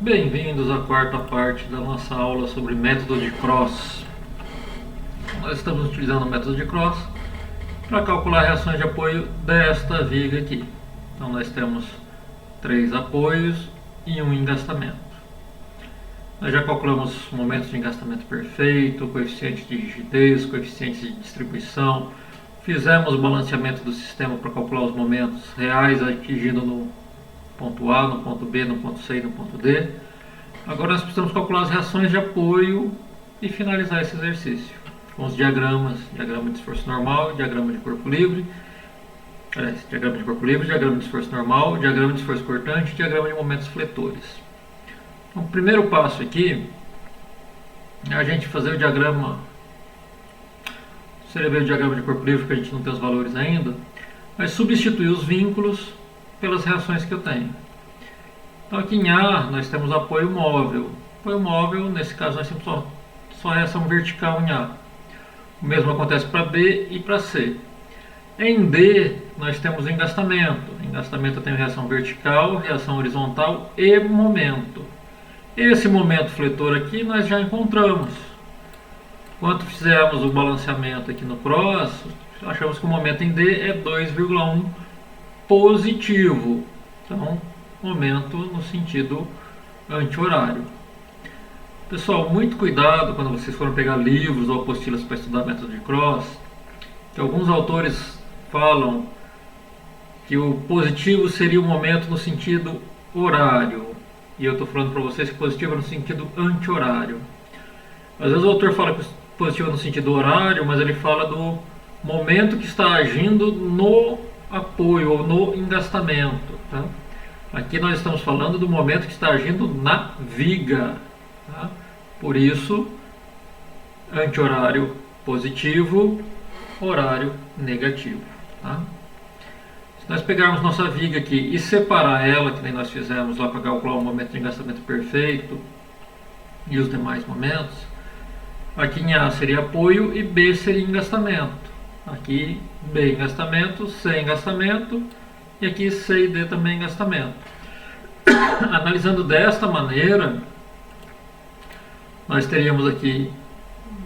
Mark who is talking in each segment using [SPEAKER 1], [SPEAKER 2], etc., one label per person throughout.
[SPEAKER 1] Bem-vindos à quarta parte da nossa aula sobre método de Cross. Nós estamos utilizando o método de Cross para calcular reações de apoio desta viga aqui. Então nós temos 3 apoios e um engastamento. Nós já calculamos momentos de engastamento perfeito, coeficiente de rigidez, coeficiente de distribuição. Fizemos o balanceamento do sistema para calcular os momentos reais atingindo no ponto A, no ponto B, no ponto C e no ponto D. Agora nós precisamos calcular as reações de apoio e finalizar esse exercício com os diagramas, diagrama de esforço normal, diagrama de corpo livre, diagrama de corpo livre, diagrama de esforço normal, diagrama de esforço cortante e diagrama de momentos fletores. Então, o primeiro passo aqui é a gente fazer o diagrama, seria ver o diagrama de corpo livre, porque a gente não tem os valores ainda, mas substituir os vínculos pelas reações que eu tenho. Então aqui em A nós temos apoio móvel. Apoio móvel, nesse caso nós temos só reação vertical em A. O mesmo acontece para B e para C. Em D nós temos engastamento. Engastamento eu tenho reação vertical, reação horizontal e momento. Esse momento fletor aqui nós já encontramos. Quando fizermos o balanceamento aqui no cross, achamos que o momento em D é 2,1 positivo. Então, momento no sentido anti-horário. Pessoal, muito cuidado quando vocês forem pegar livros ou apostilas para estudar método de Cross, que alguns autores falam que o positivo seria o momento no sentido horário, e eu estou falando para vocês que o positivo é no sentido anti-horário. Às vezes o autor fala que o positivo é no sentido horário, mas ele fala do momento que está agindo no apoio ou no engastamento, tá? Aqui nós estamos falando do momento que está agindo na viga, tá? Por isso, anti-horário positivo, horário negativo, tá? Se nós pegarmos nossa viga aqui e separar ela, que nem nós fizemos lá para calcular o momento de engastamento perfeito e os demais momentos, aqui em A seria apoio e B seria engastamento. Aqui B engastamento, C engastamento e aqui C e D também engastamento. Analisando desta maneira, nós teríamos aqui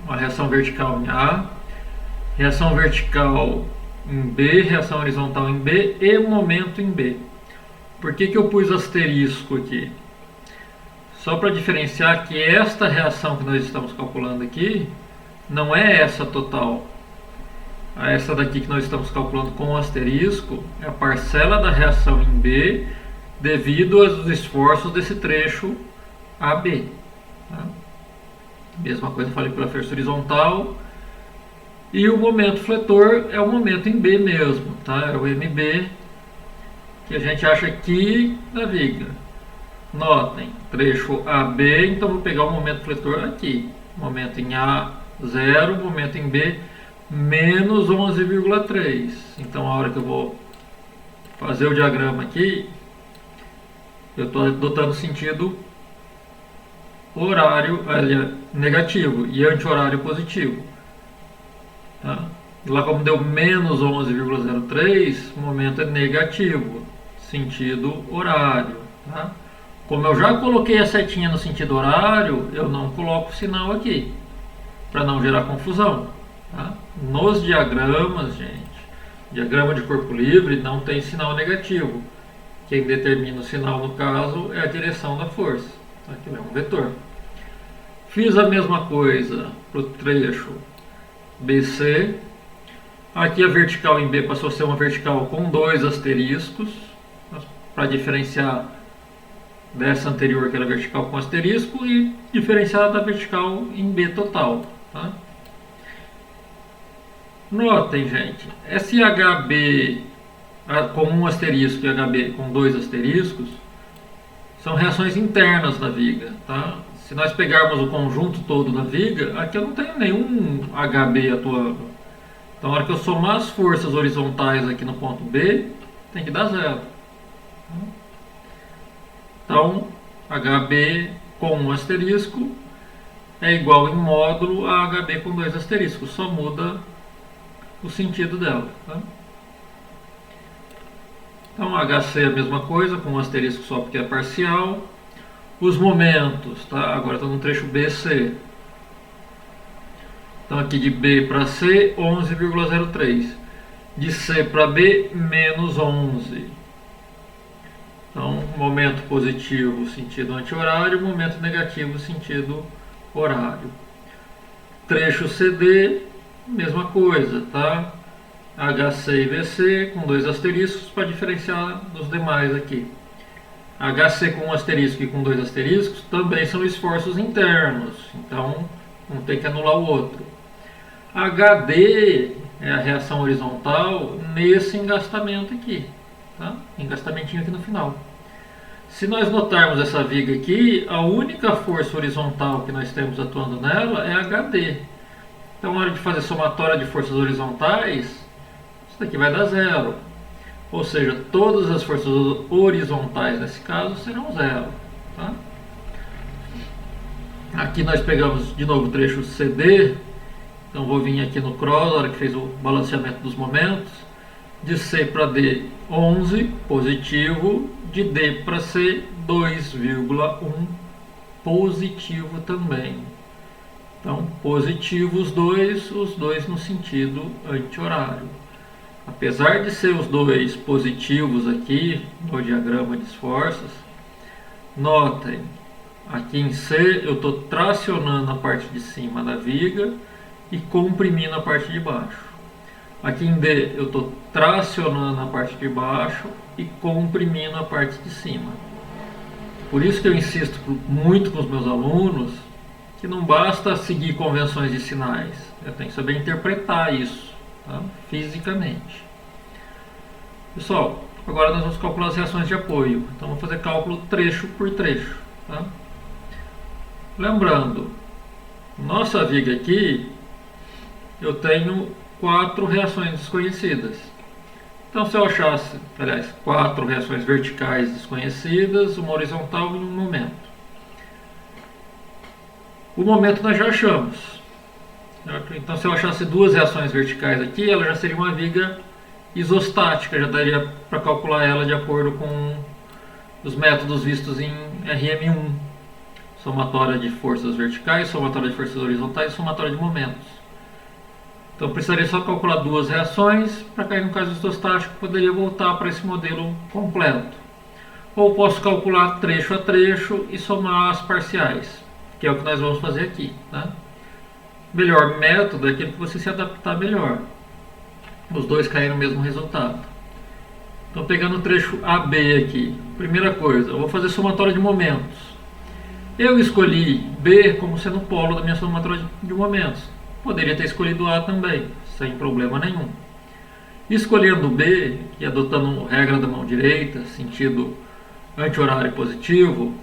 [SPEAKER 1] uma reação vertical em A, reação vertical em B, reação horizontal em B e momento em B. Por que eu pus asterisco aqui? Só para diferenciar que esta reação que nós estamos calculando aqui não é essa total. Essa daqui que nós estamos calculando com asterisco é a parcela da reação em B devido aos esforços desse trecho AB. Tá? Mesma coisa falei pela força horizontal. E o momento fletor é o momento em B mesmo, tá? É o MB que a gente acha aqui na viga. Notem, trecho AB, então vou pegar o momento fletor aqui. Momento em A, 0, momento em B, menos 11,3. Então a hora que eu vou fazer o diagrama aqui, eu estou adotando sentido horário negativo e anti-horário positivo. Tá? Lá como deu menos 11,03, o momento é negativo, sentido horário. Tá? Como eu já coloquei a setinha no sentido horário, eu não coloco o sinal aqui, para não gerar confusão. Tá? Nos diagramas, gente, diagrama de corpo livre não tem sinal negativo. Quem determina o sinal no caso é a direção da força. Aqui é um vetor. Fiz a mesma coisa para o trecho BC. Aqui a vertical em B passou a ser uma vertical com 2 asteriscos, para diferenciar dessa anterior que era vertical com asterisco e diferenciar da vertical em B total. Tá? Notem, gente, SHB com 1 asterisco e HB com 2 asteriscos são reações internas da viga. Tá? Se nós pegarmos o conjunto todo da viga, aqui eu não tenho nenhum HB atuando. Então, na hora que eu somar as forças horizontais aqui no ponto B, tem que dar 0. Então, HB com 1 asterisco é igual em módulo a HB com 2 asteriscos, só muda o sentido dela. Tá? Então HC é a mesma coisa, com um asterisco só porque é parcial. Os momentos, tá? Agora estou no trecho BC. Então aqui de B para C, 11,03. De C para B, menos 11. Então, momento positivo, sentido anti-horário, momento negativo, sentido horário. Trecho CD, mesma coisa, tá? HC e VC com 2 asteriscos para diferenciar dos demais aqui. HC com 1 asterisco e com 2 asteriscos também são esforços internos, então não tem que anular o outro. HD é a reação horizontal nesse engastamento aqui, tá? Engastamentinho aqui no final. Se nós notarmos essa viga aqui, a única força horizontal que nós temos atuando nela é HD. Então, na hora de fazer somatória de forças horizontais, isso daqui vai dar zero. Ou seja, todas as forças horizontais nesse caso serão zero. Tá? Aqui nós pegamos de novo o trecho CD. Então vou vir aqui no cross, na hora que fez o balanceamento dos momentos. De C para D, 11, positivo. De D para C, 2,1, positivo também. Então, positivo os dois no sentido anti-horário. Apesar de ser os dois positivos aqui no diagrama de esforços, notem, aqui em C eu estou tracionando a parte de cima da viga e comprimindo a parte de baixo. Aqui em D eu estou tracionando a parte de baixo e comprimindo a parte de cima. Por isso que eu insisto muito com os meus alunos que não basta seguir convenções de sinais, eu tenho que saber interpretar isso, tá? Fisicamente. Pessoal, agora nós vamos calcular as reações de apoio. Então vamos fazer cálculo trecho por trecho. Tá? Lembrando, nossa viga aqui, eu tenho 4 reações desconhecidas. Então se eu achasse, aliás, 4 reações verticais desconhecidas, uma horizontal e um momento. O momento nós já achamos. Certo? Então se eu achasse 2 reações verticais aqui, ela já seria uma viga isostática, já daria para calcular ela de acordo com os métodos vistos em RM1. Somatória de forças verticais, somatória de forças horizontais e somatória de momentos. Então precisaria só calcular 2 reações, para cair no caso isostático poderia voltar para esse modelo completo. Ou posso calcular trecho a trecho e somar as parciais, que é o que nós vamos fazer aqui. Tá? Melhor método é aquele que você se adaptar melhor. Os dois caem no mesmo resultado. Então pegando o trecho AB aqui, primeira coisa, eu vou fazer somatória de momentos. Eu escolhi B como sendo o polo da minha somatória de momentos. Poderia ter escolhido A também, sem problema nenhum. Escolhendo B, e adotando regra da mão direita, sentido anti-horário positivo,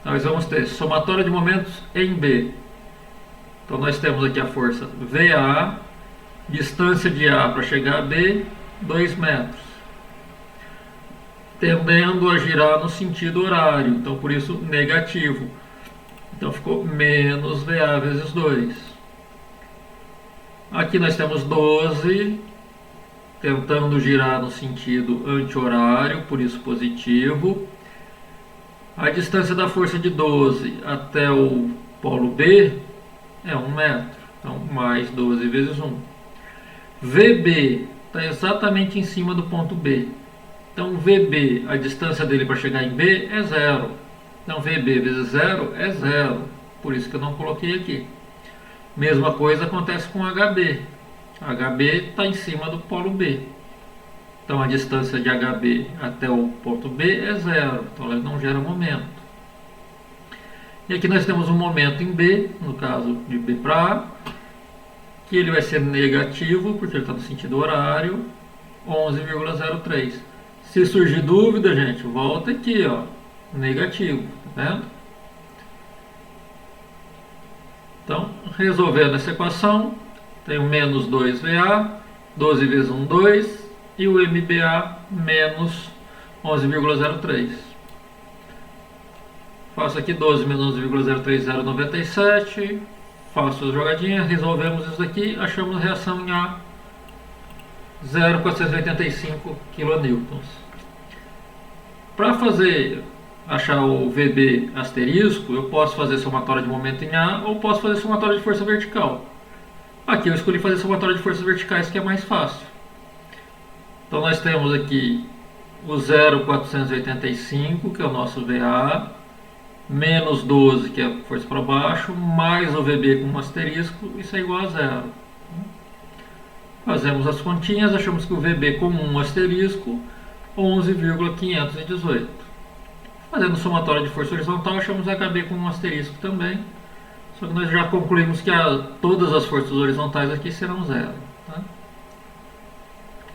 [SPEAKER 1] nós vamos ter somatória de momentos em B. Então nós temos aqui a força VA, distância de A para chegar a B, 2 metros. Tendendo a girar no sentido horário, então por isso negativo. Então ficou menos VA vezes 2. Aqui nós temos 12, tentando girar no sentido anti-horário, por isso positivo. A distância da força de 12 até o polo B é 1 metro, então mais 12 vezes 1. VB está exatamente em cima do ponto B. Então VB, a distância dele para chegar em B é 0. Então VB vezes 0 é 0. Por isso que eu não coloquei aqui. Mesma coisa acontece com HB. HB está em cima do polo B. Então a distância de HB até o ponto B é 0. Então ela não gera momento. E aqui nós temos um momento em B, no caso de B para A, que ele vai ser negativo, porque ele está no sentido horário, 11,03. Se surgir dúvida, gente, volta aqui, ó, negativo, tá vendo? Então, resolvendo essa equação, tenho menos 2VA, 12 vezes 1, 2, e o MBA menos 11,03. Faço aqui 12 menos 11,03, 0,97. Faço as jogadinhas, resolvemos isso daqui, achamos a reação em A, 0,485 kN. Para fazer achar o VB asterisco, eu posso fazer somatória de momento em A ou posso fazer somatória de força vertical. Aqui eu escolhi fazer somatória de forças verticais, que é mais fácil. Então nós temos aqui o 0,485, que é o nosso VA, menos 12, que é a força para baixo, mais o VB com um asterisco, isso é igual a zero. Fazemos as continhas, achamos que o VB com um asterisco, 11,518. Fazendo somatória de força horizontal, achamos HB com um asterisco também. Só que nós já concluímos que todas as forças horizontais aqui serão zero. Tá?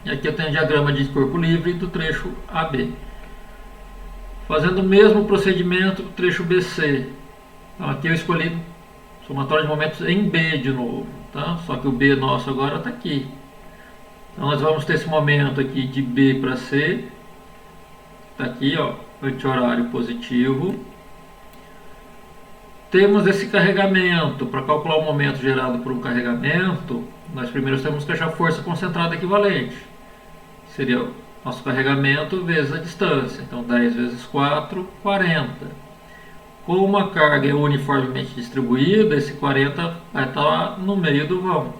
[SPEAKER 1] E aqui eu tenho o diagrama de corpo livre do trecho AB. Fazendo o mesmo procedimento do trecho BC. Então aqui eu escolhi somatória de momentos em B de novo. Tá? Só que o B nosso agora está aqui. Então nós vamos ter esse momento aqui de B para C. Está aqui, ó, anti-horário positivo. Temos esse carregamento. Para calcular o momento gerado por um carregamento, nós primeiro temos que achar a força concentrada equivalente. Seria o nosso carregamento vezes a distância. Então 10 vezes 4, 40. Como a carga é uniformemente distribuída, esse 40 vai estar no meio do vão.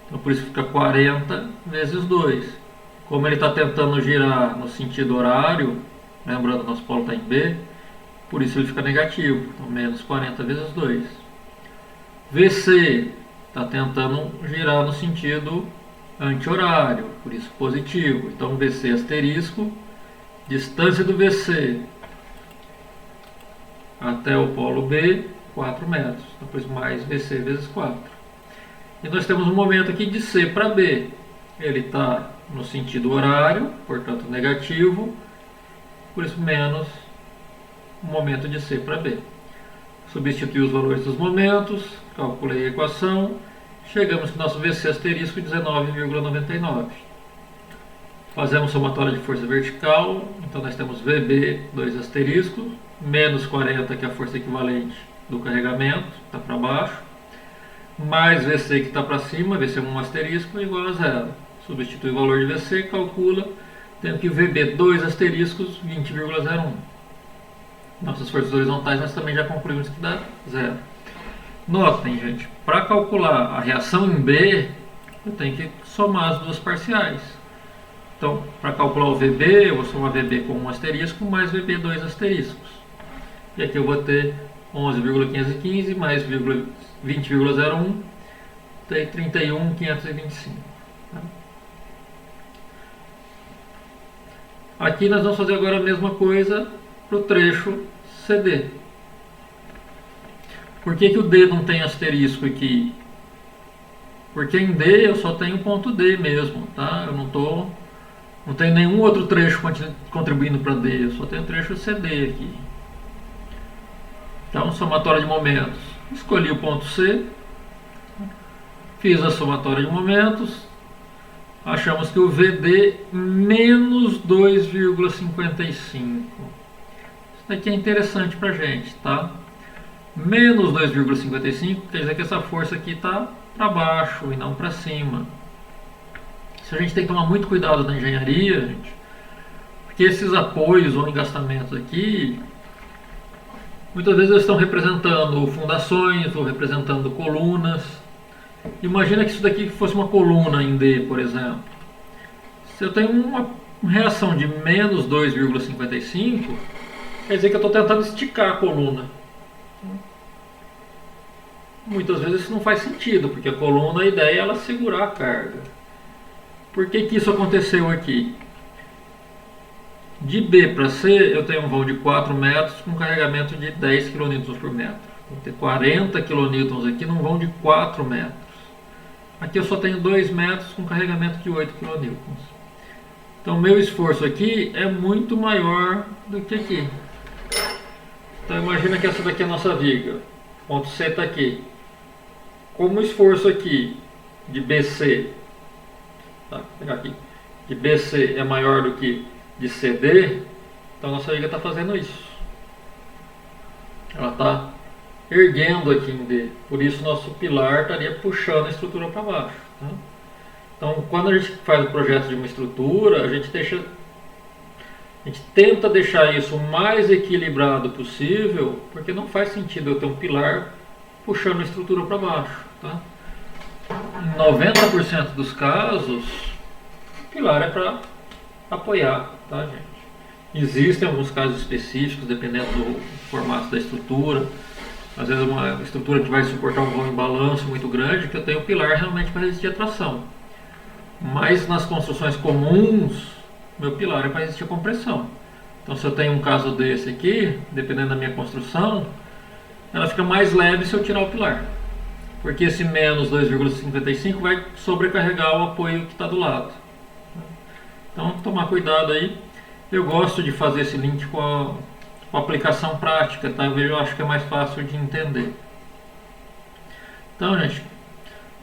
[SPEAKER 1] Então por isso fica 40 vezes 2. Como ele está tentando girar no sentido horário, lembrando que nosso polo está em B, por isso ele fica negativo. Então menos 40 vezes 2. VC está tentando girar no sentido anti-horário, por isso positivo. Então VC asterisco, distância do VC até o polo B, 4 metros. Depois mais VC vezes 4. E nós temos um momento aqui de C para B. Ele está no sentido horário, portanto negativo, por isso menos o momento de C para B. Substituí os valores dos momentos, calculei a equação, chegamos que nosso VC asterisco 19,99. Fazemos somatória de força vertical, então nós temos VB, 2 asteriscos, menos 40, que é a força equivalente do carregamento, está para baixo, mais VC que está para cima, VC 1 asterisco, igual a zero. Substitui o valor de VC, calcula, temos que VB 2 asteriscos, 20,01. Nossas forças horizontais nós também já concluímos que dá zero. Notem, gente, para calcular a reação em B, eu tenho que somar as duas parciais. Então, para calcular o VB, eu vou somar VB com um asterisco mais VB 2 asteriscos. E aqui eu vou ter 11,515 mais 20,01, tem 31,525. Tá? Aqui nós vamos fazer agora a mesma coisa para o trecho CD. Por que o D não tem asterisco aqui? Porque em D eu só tenho ponto D mesmo, tá? Eu não tenho nenhum outro trecho contribuindo para D, eu só tenho o trecho CD aqui. Então, somatória de momentos. Escolhi o ponto C, fiz a somatória de momentos, achamos que o VD menos 2,55. Isso daqui é interessante para a gente, tá? Menos 2,55 quer dizer que essa força aqui está para baixo e não para cima. Isso a gente tem que tomar muito cuidado na engenharia, gente, porque esses apoios ou engastamentos aqui, muitas vezes eles estão representando fundações ou representando colunas. Imagina que isso daqui fosse uma coluna em D, por exemplo. Se eu tenho uma reação de menos 2,55, quer dizer que eu estou tentando esticar a coluna. Muitas vezes isso não faz sentido, porque a coluna, a ideia é ela segurar a carga. Por que isso aconteceu aqui? De B para C eu tenho um vão de 4 metros com carregamento de 10 kN por metro. Vou ter 40 kN aqui num vão de 4 metros. Aqui eu só tenho 2 metros com carregamento de 8 kN. Então meu esforço aqui é muito maior do que aqui. Então imagina que essa daqui é a nossa viga. O ponto C está aqui. Como o esforço aqui de BC, tá, vou pegar aqui, de BC é maior do que de CD, então a nossa viga está fazendo isso. Ela está erguendo aqui em D. Por isso nosso pilar estaria puxando a estrutura para baixo. Tá? Então quando a gente faz o projeto de uma estrutura, a gente deixa A gente tenta deixar isso o mais equilibrado possível, porque não faz sentido eu ter um pilar puxando a estrutura para baixo. Tá? Em 90% dos casos, o pilar é para apoiar, tá, gente? Existem alguns casos específicos, dependendo do formato da estrutura. Às vezes uma estrutura que vai suportar um vão em balanço muito grande, que eu tenho o pilar realmente para resistir à tração. Mas nas construções comuns, meu pilar é para resistir à compressão. Então se eu tenho um caso desse aqui, dependendo da minha construção, ela fica mais leve se eu tirar o pilar. Porque esse menos 2,55 vai sobrecarregar o apoio que está do lado. Então tomar cuidado aí. Eu gosto de fazer esse link com a aplicação prática, tá? Eu acho que é mais fácil de entender. Então, gente,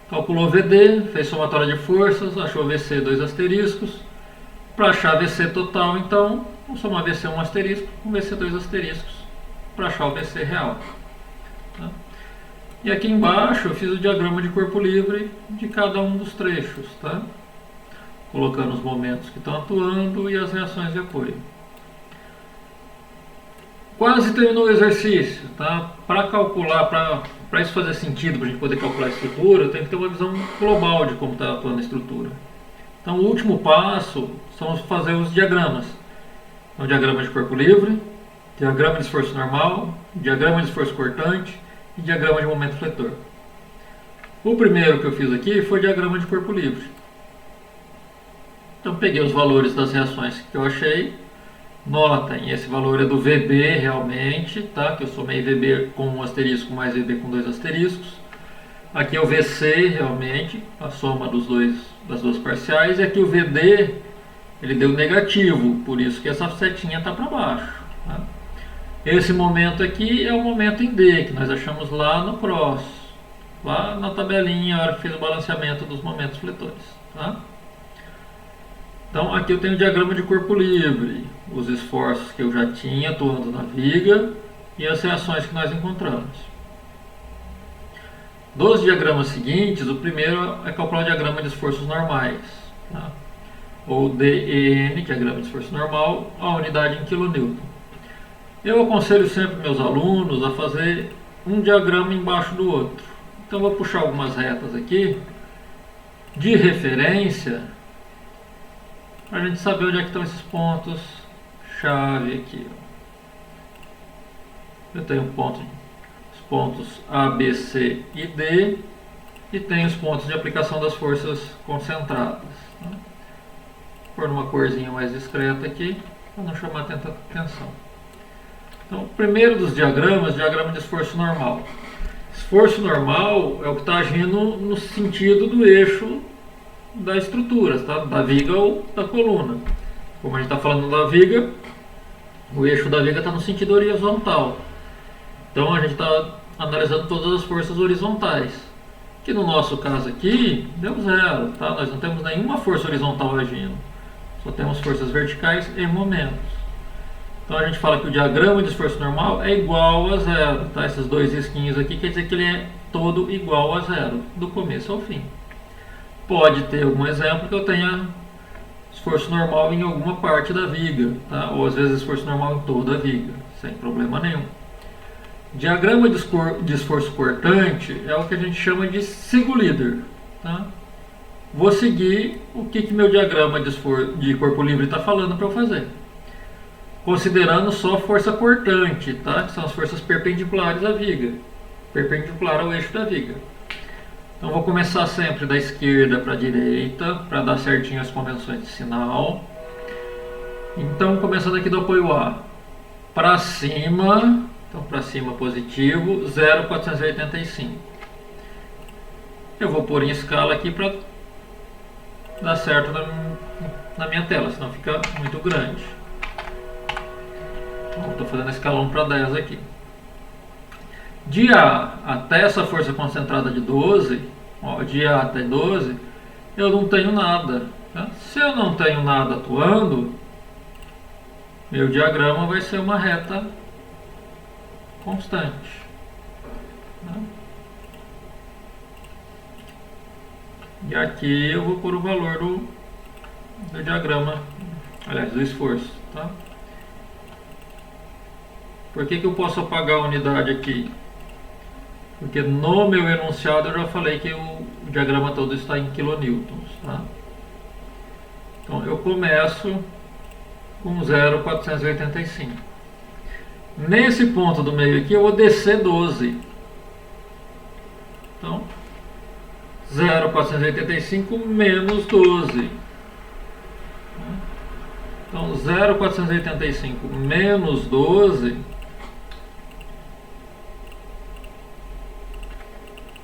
[SPEAKER 1] calculou VD, fez somatória de forças, achou VC 2 asteriscos. Para achar VC total, então, vamos somar VC 1 asterisco com VC 2 asteriscos para achar o VC real. Tá? E aqui embaixo eu fiz o diagrama de corpo livre de cada um dos trechos, tá? Colocando os momentos que estão atuando e as reações de apoio. Quase terminou o exercício, tá? Para calcular, para isso fazer sentido, para a gente poder calcular a estrutura, tem que ter uma visão global de como está atuando a estrutura. Então o último passo são fazer os diagramas. Então, diagrama de corpo livre, diagrama de esforço normal, diagrama de esforço cortante e diagrama de momento fletor. O primeiro que eu fiz aqui foi diagrama de corpo livre. Então peguei os valores das reações que eu achei. Notem, esse valor é do VB realmente, tá? Que eu somei VB com um asterisco mais VB com 2 asteriscos. Aqui é o VC realmente, a soma das duas parciais. E aqui o VD, ele deu negativo, por isso que essa setinha está para baixo. Tá? Esse momento aqui é o momento em D, que nós achamos lá no cross. Lá na tabelinha, a hora que fez o balanceamento dos momentos fletores. Tá? Então aqui eu tenho o diagrama de corpo livre, os esforços que eu já tinha atuando na viga e as reações que nós encontramos. Dos diagramas seguintes, o primeiro é calcular o diagrama de esforços normais, tá? Ou DEN, diagrama de esforço normal, a unidade em kN. Eu aconselho sempre meus alunos a fazer um diagrama embaixo do outro. Então vou puxar algumas retas aqui de referência, para a gente saber onde é que estão esses pontos chave aqui. Eu tenho os pontos A, B, C e D e tenho os pontos de aplicação das forças concentradas. Tá? Vou pôr numa corzinha mais discreta aqui, para não chamar tanta atenção. Então, o primeiro dos diagramas, diagrama de esforço normal. Esforço normal é o que está agindo no sentido do eixo da estrutura, tá? Da viga ou da coluna. Como a gente está falando da viga, o eixo da viga está no sentido horizontal. Então a gente está analisando todas as forças horizontais. Que no nosso caso aqui deu zero, tá? Nós não temos nenhuma força horizontal agindo. Só temos forças verticais e momentos. Então a gente fala que o diagrama de esforço normal é igual a zero, tá? Esses dois risquinhos aqui quer dizer que ele é todo igual a zero, do começo ao fim. Pode ter algum exemplo que eu tenha esforço normal em alguma parte da viga, tá? Ou às vezes esforço normal em toda a viga, sem problema nenhum. Diagrama de esforço cortante é o que a gente chama de sigo líder. Tá? Vou seguir o que meu diagrama de corpo livre está falando para eu fazer. Considerando só força cortante, tá? Que são as forças perpendiculares à viga, perpendicular ao eixo da viga. Então vou começar sempre da esquerda para a direita, para dar certinho as convenções de sinal. Então começando aqui do apoio A, para cima, então para cima positivo, 0,485. Eu vou pôr em escala aqui para dar certo na minha tela, senão fica muito grande. Então estou fazendo a escala 1 para 10 aqui. De A até essa força concentrada de 12, ó, de A até 12, eu não tenho nada. Tá? Se eu não tenho nada atuando, meu diagrama vai ser uma reta constante. Tá? E aqui eu vou pôr o valor do diagrama, aliás, do esforço. Tá? Por que eu posso apagar a unidade aqui? Porque no meu enunciado eu já falei que o diagrama todo está em kilonewtons, tá? Então eu começo com 0,485. Nesse ponto do meio aqui eu vou descer 12. Então 0,485 menos 12. Então 0,485 menos 12.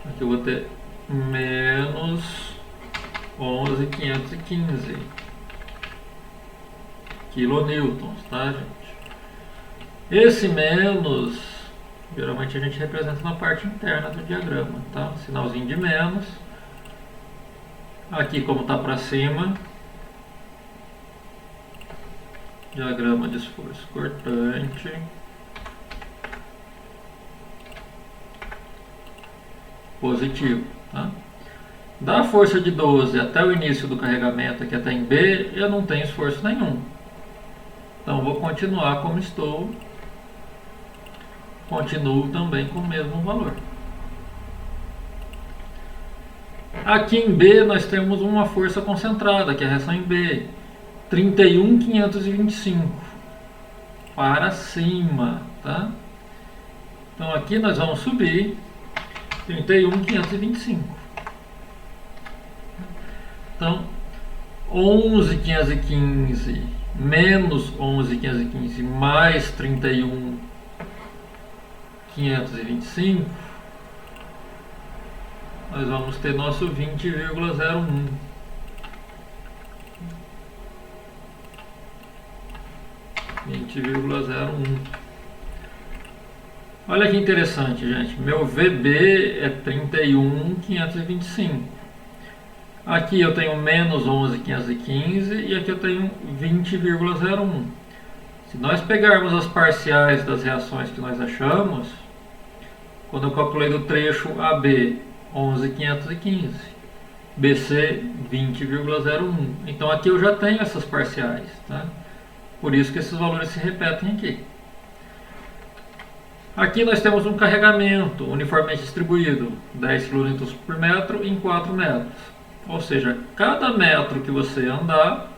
[SPEAKER 1] Aqui eu vou ter menos 11.515 kilonewtons, tá, gente? Esse menos, geralmente a gente representa na parte interna do diagrama, tá? Sinalzinho de menos. Aqui, como está para cima, diagrama de esforço cortante. Positivo, tá? Da força de 12 até o início do carregamento, aqui até em B, eu não tenho esforço nenhum. Então vou continuar como estou. Continuo também com o mesmo valor. Aqui em B nós temos uma força concentrada, que é a reação em B, 31.525 para cima, tá? Então aqui nós vamos subir 31.525. Então 11.515 menos 11.515 mais 31.525, nós vamos ter nosso 20,01. Olha que interessante, gente. Meu VB é 31.525. Aqui eu tenho menos 11.515 e aqui eu tenho 20,01. Se nós pegarmos as parciais das reações que nós achamos, quando eu calculei do trecho AB 11.515, BC 20,01. Então aqui eu já tenho essas parciais, tá? Por isso que esses valores se repetem aqui. Aqui nós temos um carregamento uniformemente distribuído, 10 kN por metro em 4 metros. Ou seja, cada metro que você andar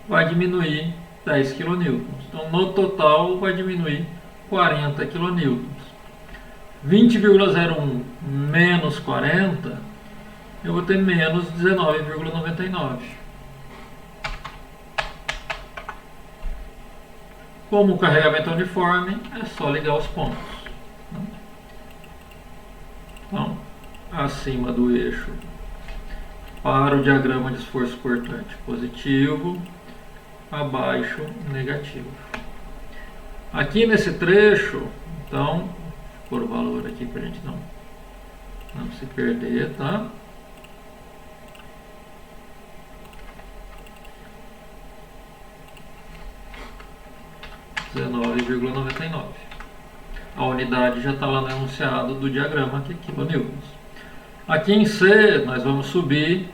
[SPEAKER 1] vai diminuir 10 kN. Então no total vai diminuir 40 kN. 20,01 menos 40, eu vou ter menos 19,99. Como o carregamento é uniforme, é só ligar os pontos. Então, acima do eixo, para o diagrama de esforço cortante, positivo, abaixo, negativo. Aqui nesse trecho, então, vou pôr o valor aqui para a gente não se perder, tá? R$19,99. A unidade já está lá no enunciado do diagrama aqui, kilonewtons. Aqui em C, nós vamos subir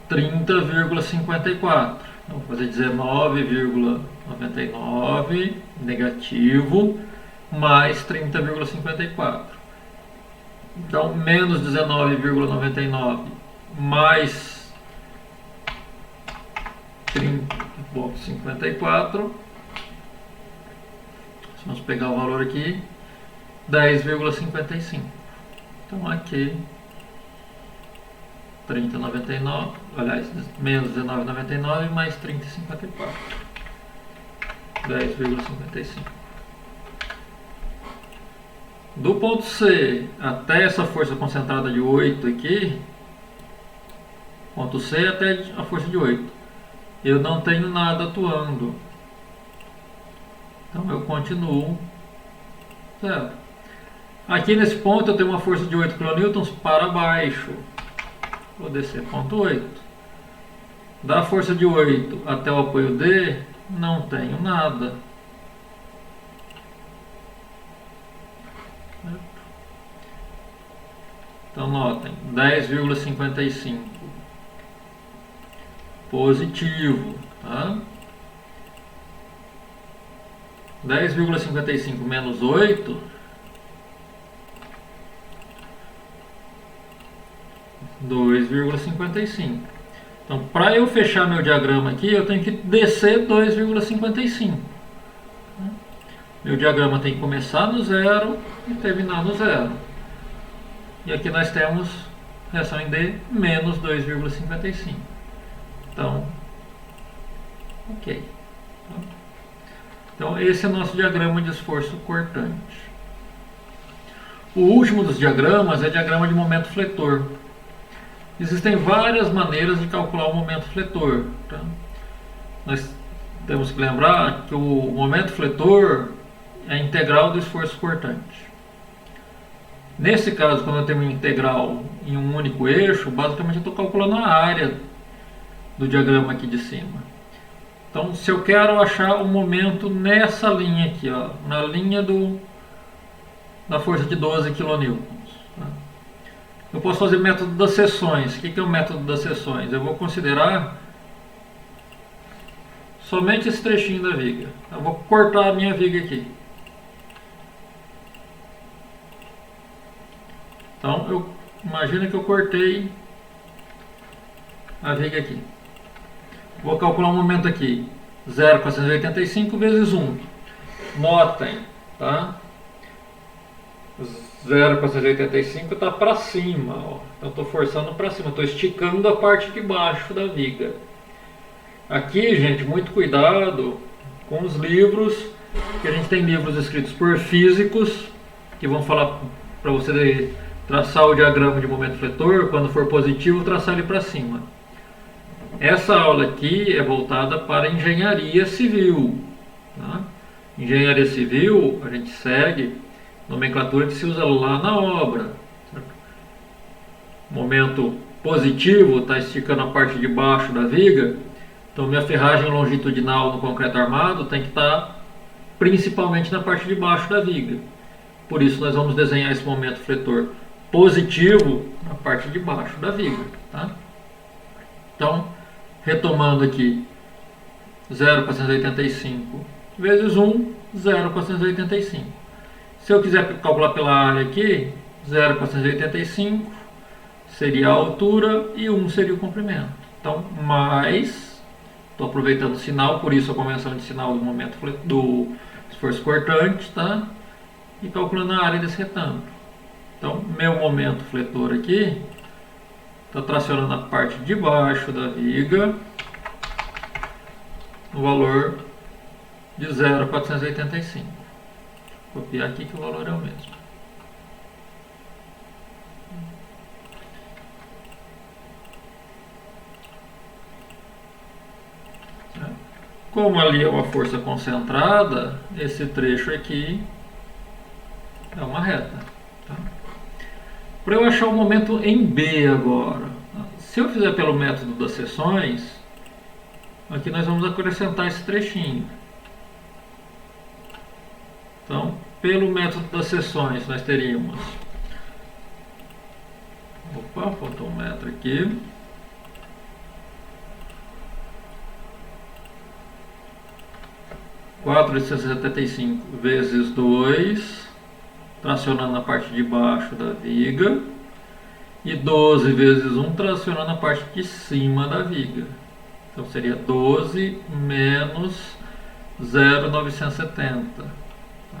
[SPEAKER 1] 30,54. Então, vou fazer 19,99 negativo mais 30,54. Então, menos 19,99 mais 30,54. Vamos pegar o valor aqui, 10,55. Então aqui 30,99, aliás, menos 19,99 mais 30,54, 10,55. Do ponto C até essa força concentrada de 8 aqui, ponto C até a força de 8, eu não tenho nada atuando. Então eu continuo zero. Aqui nesse ponto eu tenho uma força de 8 kN para baixo. Vou descer ponto 8. Da força de 8 até o apoio D, não tenho nada. Então notem, 10,55 positivo, tá? 10,55 menos 8, 2,55. Então, para eu fechar meu diagrama aqui, eu tenho que descer 2,55. Meu diagrama tem que começar no zero e terminar no zero. E aqui nós temos reação em D menos 2,55. Então, ok. Então, esse é o nosso diagrama de esforço cortante. O último dos diagramas é o diagrama de momento fletor. Existem várias maneiras de calcular o momento fletor. Tá? Nós temos que lembrar que o momento fletor é a integral do esforço cortante. Nesse caso, quando eu tenho uma integral em um único eixo, basicamente eu estou calculando a área do diagrama aqui de cima. Então, se eu quero achar o momento nessa linha aqui, ó, na linha da força de 12 kN, tá? Eu posso fazer método das seções. O que é o método das seções? Eu vou considerar somente esse trechinho da viga. Eu vou cortar a minha viga aqui. Então, imagina que eu cortei a viga aqui. Vou calcular um momento aqui. 0,485 vezes 1. Notem, tá? 0,485 está para cima. Ó. Então, estou forçando para cima. Estou esticando a parte de baixo da viga. Aqui, gente, muito cuidado com os livros. Que a gente tem livros escritos por físicos que vão falar para você traçar o diagrama de momento fletor. Quando for positivo, traçar ele para cima. Essa aula aqui é voltada para engenharia civil. Tá? Engenharia civil, a gente segue nomenclatura que se usa lá na obra. Certo? Momento positivo está esticando a parte de baixo da viga. Então minha ferragem longitudinal no concreto armado tem que estar principalmente na parte de baixo da viga. Por isso nós vamos desenhar esse momento fletor positivo na parte de baixo da viga. Tá? Então, retomando aqui, 0,485 vezes 1, 0,485. Se eu quiser calcular pela área aqui, 0,485 seria a altura e 1 seria o comprimento. Então, mais, estou aproveitando o sinal, por isso a convenção de sinal do momento do esforço cortante, tá? E calculando a área desse retângulo. Então, meu momento fletor aqui está tracionando a parte de baixo da viga no valor de 0,485. Vou copiar aqui que o valor é o mesmo. Como ali é uma força concentrada, esse trecho aqui é uma reta. Tá? Para eu achar o momento em B agora, se eu fizer pelo método das seções, aqui nós vamos acrescentar esse trechinho. Então, pelo método das seções, nós teríamos... Opa, faltou um metro aqui. — 475 vezes 2... tracionando a parte de baixo da viga, e 12 vezes 1 tracionando a parte de cima da viga. Então seria 12 menos 0,970. Tá?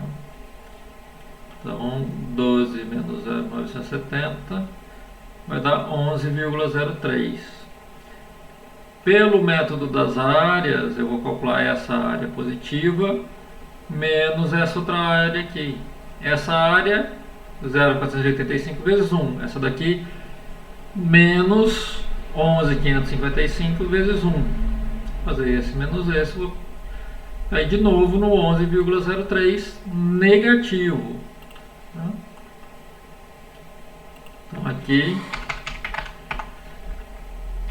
[SPEAKER 1] Então 12 menos 0,970 vai dar 11,03. Pelo método das áreas, eu vou calcular essa área positiva menos essa outra área aqui. Essa área, 0,485 vezes 1. Essa daqui, menos 11.555 vezes 1. Vou fazer esse menos esse. Vou cair de novo no 11,03 negativo. Então aqui,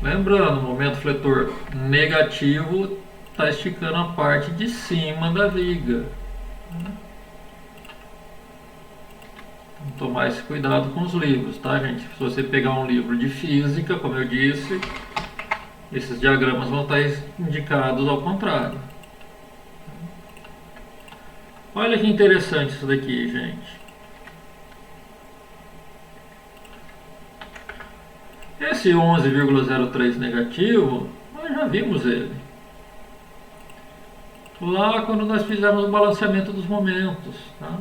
[SPEAKER 1] lembrando, o momento fletor negativo está esticando a parte de cima da viga. Tomar esse cuidado com os livros, tá, gente? Se você pegar um livro de física, como eu disse, esses diagramas vão estar indicados ao contrário. Olha que interessante isso daqui, gente. Esse 11,03 negativo, nós já vimos ele. Lá quando nós fizemos o balanceamento dos momentos. Tá?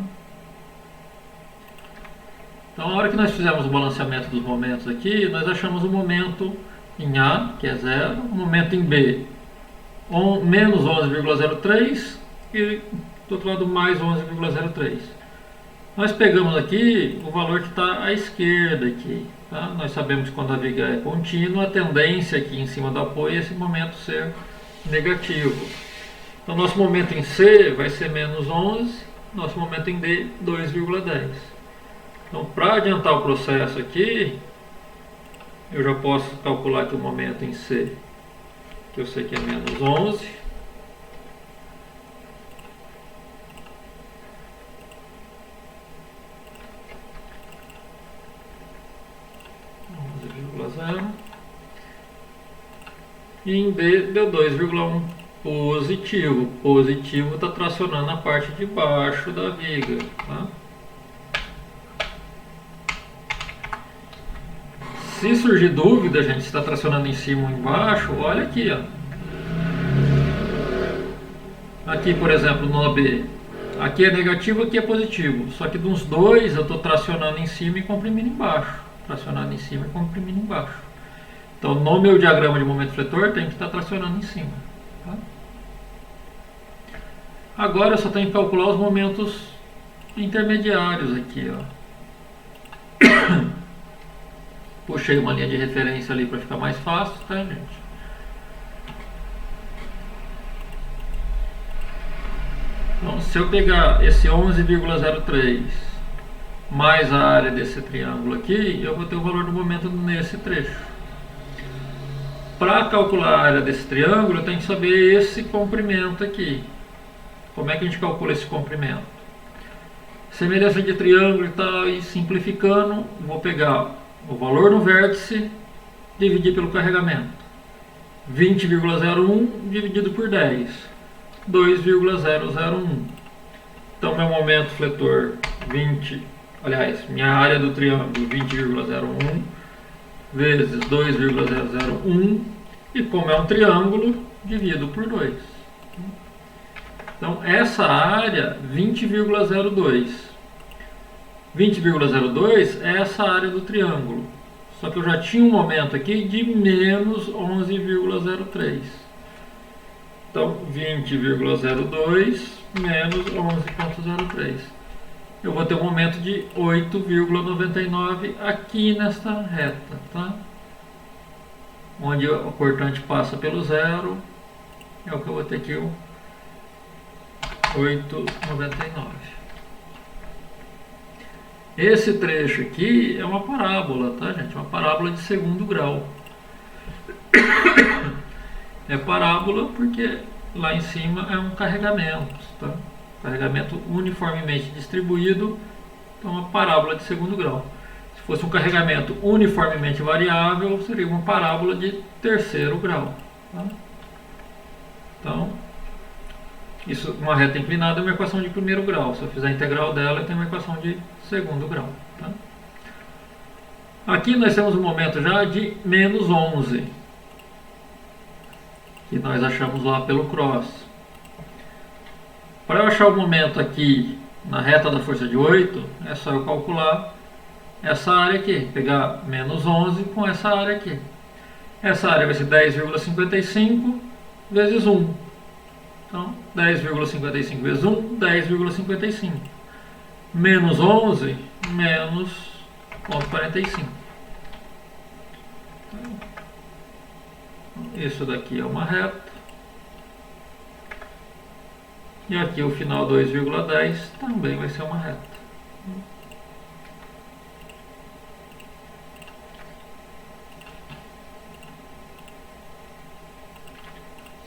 [SPEAKER 1] Então, na hora que nós fizemos o balanceamento dos momentos aqui, nós achamos o momento em A, que é 0, o momento em B, menos 11,03 e do outro lado mais 11,03. Nós pegamos aqui o valor que está à esquerda aqui. Tá? Nós sabemos que quando a viga é contínua, a tendência aqui em cima do apoio é esse momento ser negativo. Então, nosso momento em C vai ser menos 11, nosso momento em D, 2,10. Então, para adiantar o processo aqui, eu já posso calcular aqui o momento em C, que eu sei que é menos 11. E em D deu 2,1 positivo. Positivo está tracionando a parte de baixo da viga. Tá? Se surgir dúvida, gente, se está tracionando em cima ou embaixo, olha aqui, ó. Aqui, por exemplo, no AB, aqui é negativo, aqui é positivo. Só que dos dois eu estou tracionando em cima e comprimindo embaixo. Tracionando em cima e comprimindo embaixo. Então, no meu diagrama de momento fletor, tem que estar tracionando em cima. Tá? Agora eu só tenho que calcular os momentos intermediários aqui, ó. Puxei uma linha de referência ali para ficar mais fácil, tá, gente? Então, se eu pegar esse 11,03 mais a área desse triângulo aqui, eu vou ter o valor do momento nesse trecho. Para calcular a área desse triângulo, eu tenho que saber esse comprimento aqui. Como é que a gente calcula esse comprimento? Semelhança de triângulo e tal, e simplificando, vou pegar o valor no vértice, dividir pelo carregamento. 20,01 dividido por 10. 2,001. Então, meu momento fletor 20, aliás, minha área do triângulo 20,01 vezes 2,001, e como é um triângulo, divido por 2. Então, essa área, 20,02. 20,02 é essa área do triângulo. Só que eu já tinha um momento aqui de menos 11,03. Então, 20,02 menos 11,03. Eu vou ter um momento de 8,99 aqui nesta reta, tá? Onde o cortante passa pelo zero, é o que eu vou ter aqui, o 8,99. Esse trecho aqui é uma parábola, tá, gente? Uma parábola de segundo grau. É parábola porque lá em cima é um carregamento, tá? Carregamento uniformemente distribuído, então uma parábola de segundo grau. Se fosse um carregamento uniformemente variável, seria uma parábola de terceiro grau. Tá? Então, isso, uma reta inclinada é uma equação de primeiro grau. Se eu fizer a integral dela, eu tenho uma equação de segundo grau. Tá? Aqui nós temos um momento já de menos 11, que nós achamos lá pelo cross. Para eu achar o momento aqui na reta da força de 8, é só eu calcular essa área aqui, pegar menos 11 com essa área aqui. Essa área vai ser 10,55 vezes 1. Então, 10,55 vezes 1, 10,55. Menos 11, menos 0,45. Isso daqui é uma reta. E aqui o final 2,10 também vai ser uma reta.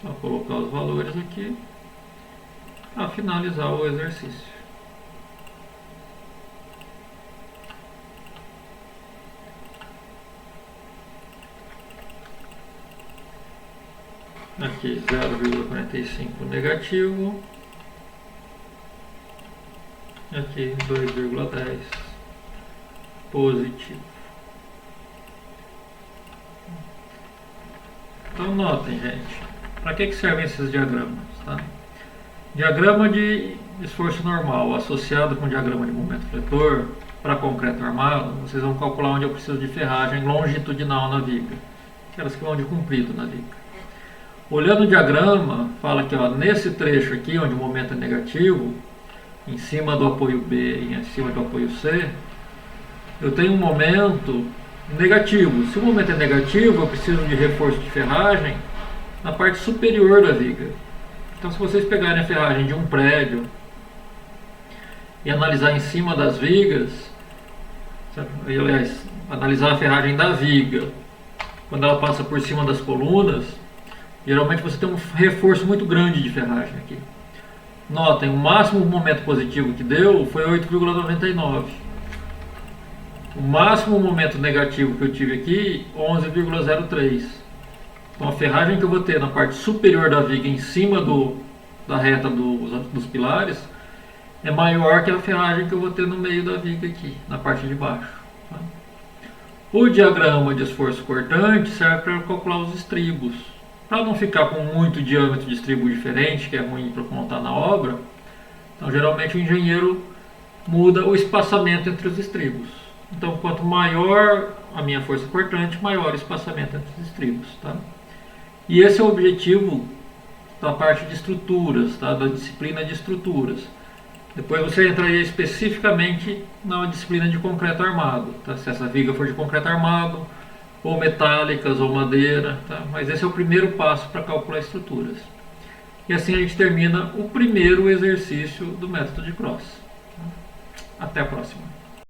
[SPEAKER 1] Só colocar os valores aqui para finalizar o exercício. Aqui 0,45 negativo. aqui 2,10 positivo. Então notem, gente, para que servem esses diagramas? Tá? Diagrama de esforço normal associado com diagrama de momento fletor para concreto armado, vocês vão calcular onde eu preciso de ferragem longitudinal na viga, aquelas que vão de comprido na viga. Olhando o diagrama, fala que ó, nesse trecho aqui, onde o momento é negativo, em cima do apoio B e em cima do apoio C, eu tenho um momento negativo. Se o momento é negativo, eu preciso de reforço de ferragem na parte superior da viga. Então, se vocês pegarem a ferragem de um prédio e analisar em cima das vigas, aliás, analisar a ferragem da viga, quando ela passa por cima das colunas, geralmente você tem um reforço muito grande de ferragem aqui. Notem, o máximo momento positivo que deu foi 8,99. O máximo momento negativo que eu tive aqui, 11,03. Então a ferragem que eu vou ter na parte superior da viga, em cima da reta dos pilares, é maior que a ferragem que eu vou ter no meio da viga aqui, na parte de baixo. Tá? O diagrama de esforço cortante serve para calcular os estribos. Para não ficar com muito diâmetro de estribo diferente, que é ruim para montar na obra, então geralmente o engenheiro muda o espaçamento entre os estribos. Então, quanto maior a minha força cortante, maior o espaçamento entre os estribos. Tá? E esse é o objetivo da parte de estruturas, tá? Da disciplina de estruturas. Depois você entraria especificamente na disciplina de concreto armado. Tá? Se essa viga for de concreto armado, ou metálicas, ou madeira. Tá? Mas esse é o primeiro passo para calcular estruturas. E assim a gente termina o primeiro exercício do método de Cross. Até a próxima.